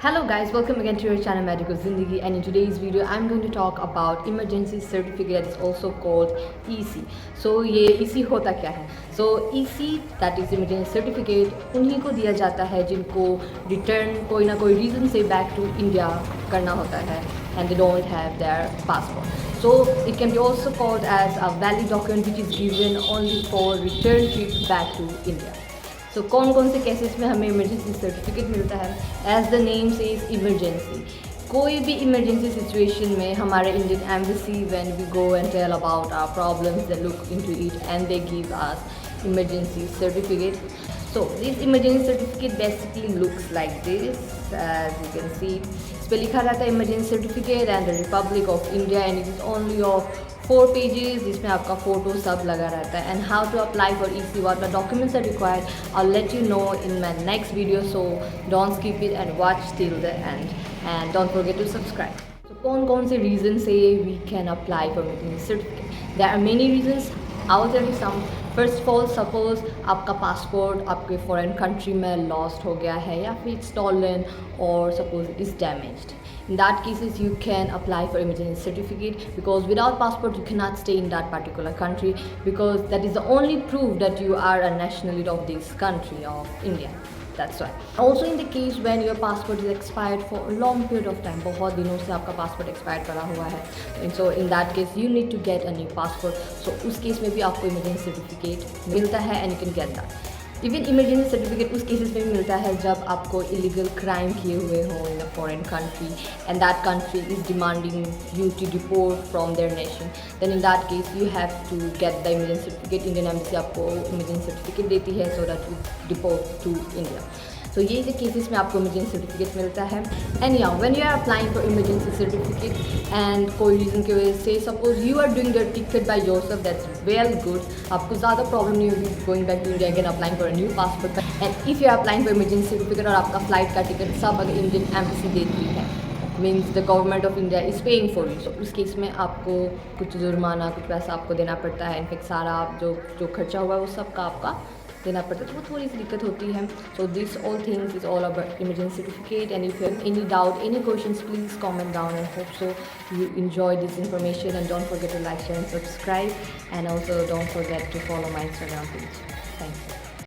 Hello guys, welcome again to your channel Medical Zindagi, and in today's video I'm going to talk about emergency certificate that is also called EC. So ये EC होता क्या है? So EC that is emergency certificate उन्हीं को दिया जाता है जिनको return कोई ना कोई reason से back to India करना होता है and they don't have their passport. So it can be also called as a valid document which is given only for return trip back to India. सो कौन कौन से केसेस में हमें emergency certificate मिलता है? As the name says emergency, कोई भी emergency situation में हमारे Indian embassy when we go and tell about our problems they look into it and they give us emergency certificate. So this emergency certificate basically looks like this, as you can see. इस पर लिखा रहता है emergency certificate and the Republic of India and it is only of 4 pages जिसमें आपका photo सब लगा रहता है. And how to apply for EC, what the documents are required, I'll let you know in my next video, so don't skip it and watch till the end and don't forget to subscribe. So कौन से reasons से we can apply for emergency certificate? There are many reasons. I'll tell you some. First of all, suppose आपका passport आपके foreign country में lost हो गया है या फिर स्टॉलन और suppose it is damaged. In that cases you can apply for emergency certificate because without passport you cannot stay in that particular country because that is the only proof that you are a nationality of this country of India. That's why. Also in the case when your passport is expired for a long period of time, बहुत दिनों से आपका passport expired पड़ा हुआ है, and so in that case you need to get a new passport. So उस case में भी आपको emergency certificate मिलता है and you can get that. Even emergency certificate उस केसेस में भी मिलता है जब आपको इलीगल क्राइम किए हुए हो in a foreign country and that country is demanding you to deport from there nation. Then in that case you have to get the emergency certificate. Indian embassy आपको इमरजेंसी सर्टिफिकेट देती है so that you deport to India. तो ये जो cases में आपको emergency certificate मिलता है. एंड या when you are applying for emergency certificate and कोई रीज़न की वजह से suppose you are doing your ticket by yourself, that's well good. आपको ज़्यादा प्रॉब्लम नहीं होगी going back to India again applying for a new passport. And if you are applying for emergency certificate और आपका flight का ticket सब अगर Indian embassy देती है, means the government of India is paying for you, so उस case में आपको कुछ जुर्माना कुछ पैसा आपको देना पड़ता है. इनफेक्ट सारा जो खर्चा हुआ है वो सब का आपका देना पड़ता है, तो वो थोड़ी सी दिक्कत होती है. So this all things is all about emergency certificate. And if you have any doubt any questions please comment down and hope so you enjoy this information and don't forget to like, share and subscribe, and also don't forget to follow my Instagram page. Thank you.